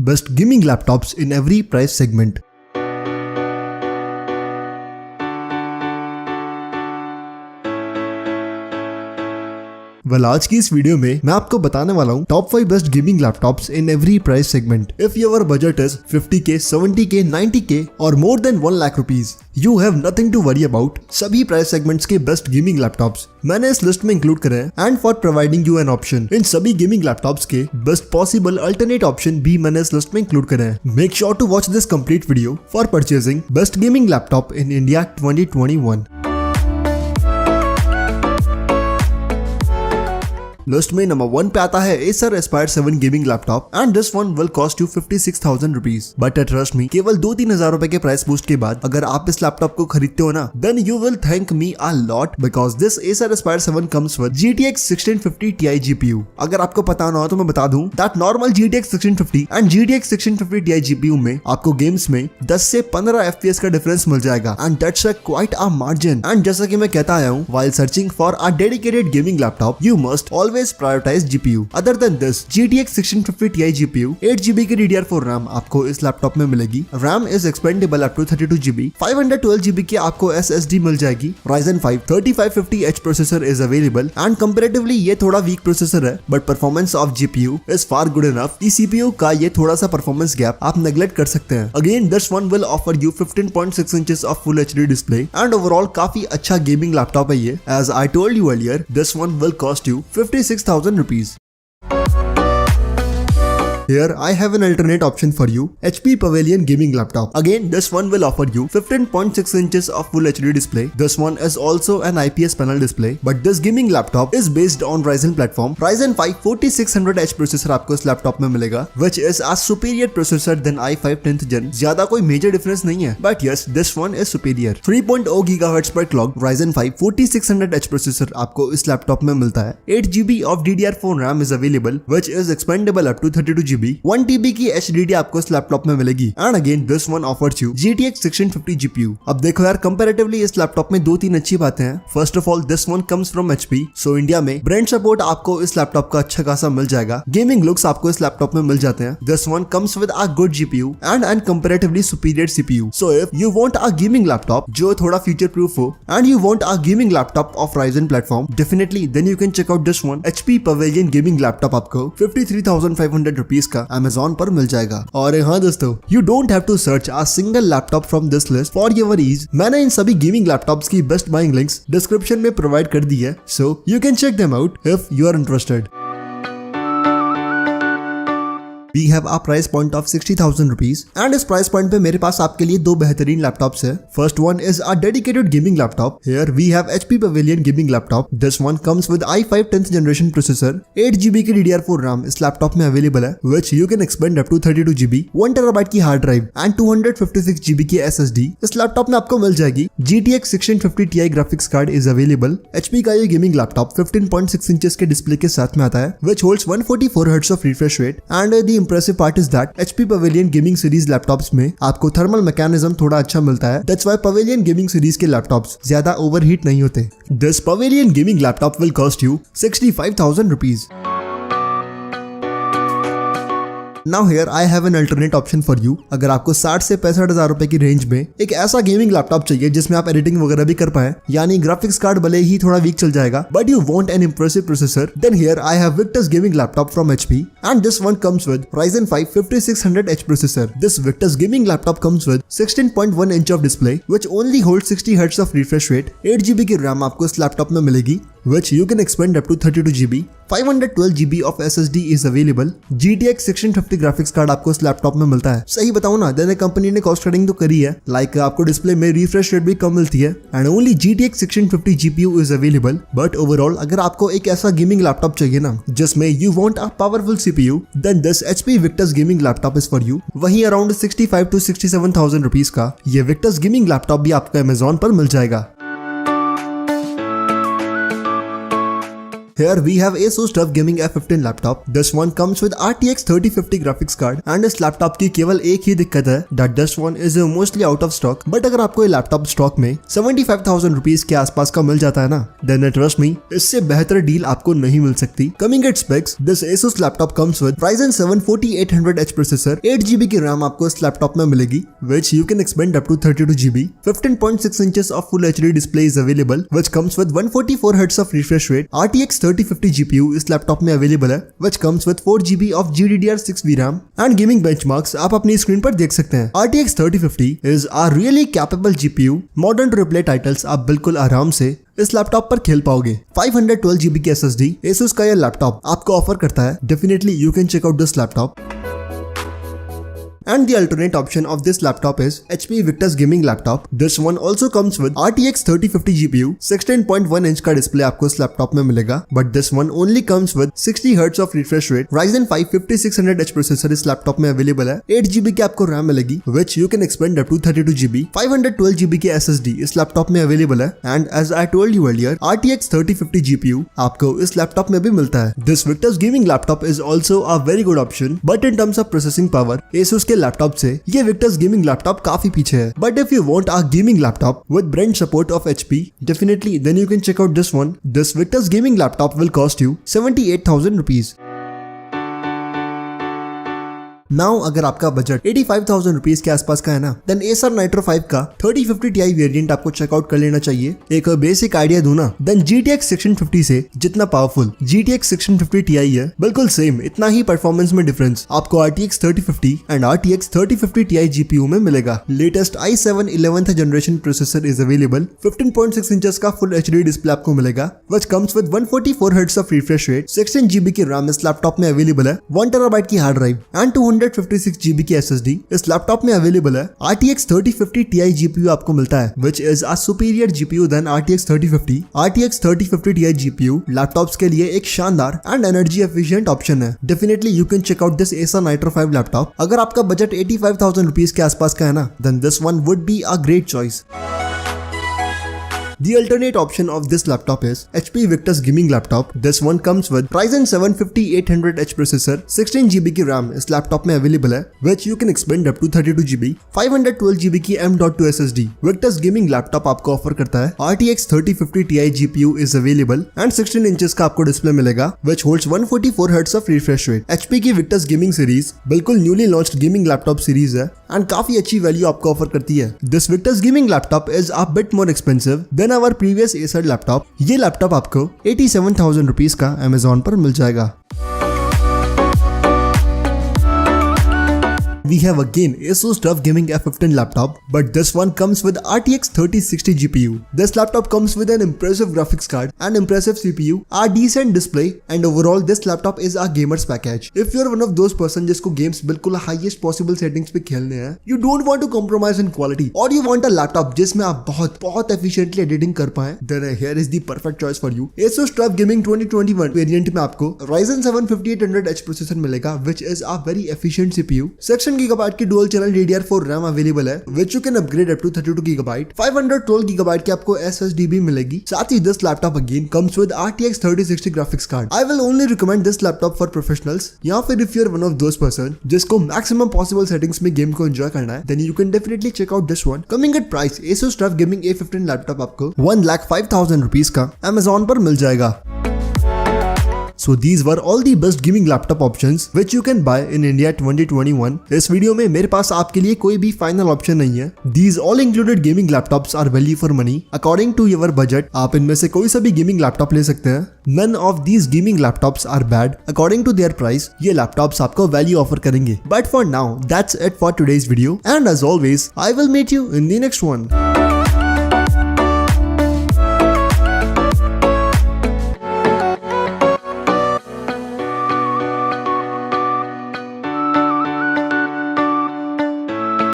best gaming laptops in every price segment. आज की इस वीडियो में मैं आपको बताने वाला हूँ top 5 best gaming laptops in every price segment. If your budget is 50K, 70K, 90K और more than 1 lakh rupees, you have nothing to worry about. सभी प्राइस सेगमेंट्स के बेस्ट गेमिंग लैपटॉप्स मैंने इस लिस्ट में इंक्लूड करे हैं and for providing you an option, इन सभी गेमिंग लैपटॉप्स के बेस्ट पॉसिबल अल्टरनेट ऑप्शन भी मैंने इस लिस्ट में इंक्लूड करे हैं. Make sure to watch this complete video for purchasing best gaming laptop in India 2021. List में नंबर 1 पे आता है Acer Aspire 7 gaming laptop and this one will cost you 56,000 rupees. But trust me, केवल 2-3 हजार रुपए के प्राइस बूस्ट के बाद अगर आप इस लैपटॉप को खरीदते हो ना, then you will thank me a lot because this Acer Aspire 7 comes with GTX 1650 Ti GPU. अगर आपको पता ना हो तो मैं बता दूं that normal GTX 1650 and GTX 1650 Ti GPU में आपको गेम्स में 10 से 15 FPS का डिफरेंस मिल जाएगा and that's quite a margin. And जैसा कि मैं कहता आया हूं, while searching for a dedicated gaming laptop you must always prioritize GPU. Other than this, GTX 1650 Ti GPU, 8GB की DDR4 RAM आपको इस लैपटॉप में मिलेगी. RAM is expandable up to 32GB. 512GB की आपको SSD मिल जाएगी. Ryzen 5 3550H processor is available and comparatively ये थोड़ा वीक प्रोसेसर है, but performance of GPU is far good enough. इस CPU का ये थोड़ा सा परफॉर्मेंस गैप आप नेग्लेक्ट कर सकते हैं. Again, this one will offer you 15.6 inches of full HD display and overall काफी अच्छा गेमिंग लैपटॉप है ये. As I told you earlier, this one will cost you 56,000 rupees. Here I have an alternate option for you, HP Pavilion gaming laptop. Again, this one will offer you 15.6 inches of full HD display. This one is also an IPS panel display, but this gaming laptop is based on Ryzen platform. Ryzen 5 4600H processor आपको इस laptop में मिलेगा, which is a superior processor than i5 10th gen. ज्यादा कोई major difference नहीं है, but yes, this one is superior. 3.0 GHz पर clock Ryzen 5 4600H processor आपको इस लैपटॉप में मिलता है. 8GB of DDR4 RAM is available, which is expandable up to 32GB. 1TB की HDD आपको इस लैपटॉप में मिलेगी and again this one offers you GTX 1650 GPU. अब देखो यार, कंपैरेटिवली इस लैपटॉप में 2-3 अच्छी बातें हैं. First of all, this one comes from HP, so India में ब्रांड सपोर्ट आपको इस लैपटॉप का अच्छा खासा मिल जाएगा. गेमिंग लुक्स आपको इस लैपटॉप में मिल जाते हैं. This one comes with a good GPU and comparatively superior CPU. So if you want a gaming laptop जो थोड़ा फ्यूचर प्रूफ हो and you want a gaming laptop of Ryzen platform, definitely then you can check out this one HP Pavilion gaming laptop. आपको 53,500 rupees का Amazon पर मिल जाएगा. और हाँ दोस्तों, you don't have to search a single laptop from this list for your ease. मैंने इन सभी गेमिंग लैपटॉप्स की बेस्ट बाइंग लिंक्स डिस्क्रिप्शन में प्रोवाइड कर दी है, so you can check them out if you are interested. We have a price point of 60,000 rupees and इस price point पे मेरे पास आपके लिए 2 बेहतरीन लैपटॉप्स है. First one is a dedicated gaming laptop. Here we have HP Pavilion gaming laptop. This one comes with i5 10th generation processor. 8GB की DDR4 RAM इस laptop में अवेलेबल है, which you can expand up to 32GB. 1TB की hard drive and 256GB की SSD इस laptop में आपको मिल जाएगी. GTX 1650 Ti graphics card is available. HP का ये गेमिंग लैपटॉप 15.6 इंचेस के डिस्प्ले के साथ में आता है, which holds 144 Hz of refresh rate and the impressive part is that HP Pavilion Gaming Series laptops में आपको थर्मल मैकेनिज्म थोड़ा अच्छा मिलता है. That's why Pavilion Gaming Series के लैपटॉप्स ज्यादा ओवरहीट नहीं होते. This Pavilion Gaming laptop will cost you 65,000 rupees. Now here I have an alternate option for you. अगर आपको 60 से 65,000 रुपए की रेंज में एक ऐसा गेमिंग लैपटॉप चाहिए जिसमें आप एडिटिंग वगैरह भी कर पाए, यानी ग्राफिक्स कार्ड भले ही थोड़ा वीक चल जाएगा, but you want an impressive processor, then here I have Victus gaming laptop from HP and this one comes with Ryzen 5 5600H processor. This Victus gaming laptop comes with 16.1 inch of display which only holds 60 Hz of refresh rate. 8GB की RAM आपको इस laptop में मिलेगी, which you can expand up to 32GB. 512GB of SSD is available. GTX 1650 graphics card आपको इस laptop में मिलता है. सही बताऊं ना, देने कंपनी ने कॉस्ट कटिंग तो करी है, लाइक आपको डिस्प्ले में रिफ्रेश रेट भी कम मिलती है and only GTX 1650 GPU is available. But overall अगर आपको एक ऐसा गेमिंग लैपटॉप चाहिए ना जिसमें you want a powerful CPU, then this HP Victus gaming laptop is for you. वहीं अराउंड 65 to 67,000 रुपीज का ये Victus गेमिंग लैपटॉप भी आपको Amazon पर मिल जाएगा. Here we have Asus TUF Gaming F15 laptop. This one comes with RTX 3050 graphics card and इस laptop की केवल एक ही दिक्कत है that this one is mostly out of stock. But अगर आपको ये लैपटॉप स्टॉक में 75,000 रुपीज के आसपास का मिल जाता है ना, then trust me, इससे बेहतर डील आपको नहीं मिल सकती. Coming at specs, this Asus laptop comes with Ryzen 7 4800H processor, 8GB की RAM आपको इस लैपटॉप में मिलेगी, which you can expand up to 32GB. 15.6 inches of Full HD display is available, which comes with 144Hz of refresh rate. RTX 3050 GPU इस laptop में available है, which comes with 4GB of GDDR6 VRAM and gaming benchmarks आप अपनी screen पर देख सकते हैं. RTX 3050 is a really capable GPU. Modern AAA titles आप बिल्कुल आराम से इस लैपटॉप पर खेल पाओगे. 512GB की SSD Asus का यह लैपटॉप आपको ऑफर करता है. Definitely you can check out this laptop. And the alternate option of this laptop is HP Victus Gaming Laptop. This one also comes with RTX 3050 GPU, 16.1 inch का display आपको इस laptop में मिलेगा. But this one only comes with 60Hz of refresh rate. Ryzen 5 5600H processor इस laptop में available है. 8GB की आपको RAM मिलेगी, which you can expand up to 32GB. 512GB की SSD इस लैपटॉप में अवेलेबल है. And as I told you earlier, RTX 3050 GPU आपको इस लैपटॉप में भी मिलता है. This Victus Gaming Laptop is also a very good option, but in terms of processing power, Asus के लैपटॉप से ये Victus गेमिंग लैपटॉप काफी पीछे है. But if you want a gaming laptop with brand support of HP, definitely then you can check out this one. This Victus gaming laptop will cost you 78,000 rupees. Now अगर आपका budget 85,000 rupees के आसपास का है ना, then Acer Nitro 5 का 3050 Ti variant आपको checkout कर लेना चाहिए. एक बेसिक आइडिया दूं ना, देन GTX 1650 से जितना पावरफुल GTX 1650 Ti है, बिल्कुल सेम इतना ही परफॉर्मेंस में डिफरेंस आपको RTX 3050 and RTX 3050 Ti GPU में मिलेगा. Latest i7 11th generation processor is available. 15.6 inches का फुल HD डिस्प्ले आपको मिलेगा, which comes with 144Hz of refresh rate. 16GB की RAM इस लैपटॉप में अवेलेबल है. 1TB की हार्ड ड्राइव एंड 256GB की SSD इस लैपटॉप में अवेलेबल है. RTX 3050 Ti GPU आपको मिलता है, which is a superior GPU than RTX 3050. RTX 3050 Ti GPU laptops के लिए एक शानदार एंड एनर्जी एफिशिएंट ऑप्शन है. Definitely you can check out this Acer Nitro 5 laptop. अगर आपका बजट 85,000 रुपीज के आसपास का है ना, then this one would be a great choice. The alternate option of this laptop is HP Victus Gaming Laptop. This one comes with Ryzen 7 5800H processor, 16GB की RAM इस laptop में available है, which you can expand up to 32GB. 512GB की M.2 SSD Victus Gaming Laptop आपको offer करता है. RTX 3050 Ti GPU is available and 16 inches का आपको डिस्प्ले मिलेगा, which holds 144Hz of refresh rate. HP की Victus Gaming सीरीज बिल्कुल newly launched gaming laptop series है एंड काफी अच्छी वैल्यू आपको ऑफर करती है. This Victus Gaming Laptop is a bit more expensive than our previous Acer laptop. ये laptop आपको 87,000 रुपीज का Amazon पर मिल जाएगा. We have again Asus TUF Gaming F15 laptop, but this one comes with RTX 3060 GPU. This laptop comes with an impressive graphics card, an impressive CPU, a decent display, and overall this laptop is a gamer's package. If you're one of those person जिसको games बिल्कुल highest possible settings पे खेलने हैं, you don't want to compromise in quality, or you want a laptop जिसमें आप बहुत efficiently editing कर पाएं, then here is the perfect choice for you. Asus TUF Gaming 2021 variant में आपको Ryzen 7 5800H प्रोसेसर मिलेगा, which is a very efficient CPU. 16GB की dual channel DDR4 RAM available है, which you can upgrade up to 32GB. 512GB की आपको SSD भी मिलेगी. साथ ही this laptop again comes with RTX 3060 graphics card. I will only recommend this laptop for professionals. या फिर if you're one of those person जिसको maximum possible settings में game को enjoy करना है, then you can definitely check out this one. Coming at price, Asus TUF Gaming A15 laptop आपको 1,05,000 rupees का Amazon पर मिल जाएगा. So these were all the best gaming laptop options which you can buy in India 2021. इस video में मेरे पास आपके लिए कोई भी फाइनल ऑप्शन नहीं है. These all included gaming laptops are value for money according to your budget. आप इनमें से कोई सा भी गेमिंग लैपटॉप ले सकते हैं. None of these gaming laptops are bad according to their price. ये लैपटॉप्स आपको वैल्यू ऑफर करेंगे. But for now, that's it for today's video. And as always, I will meet you in the next one.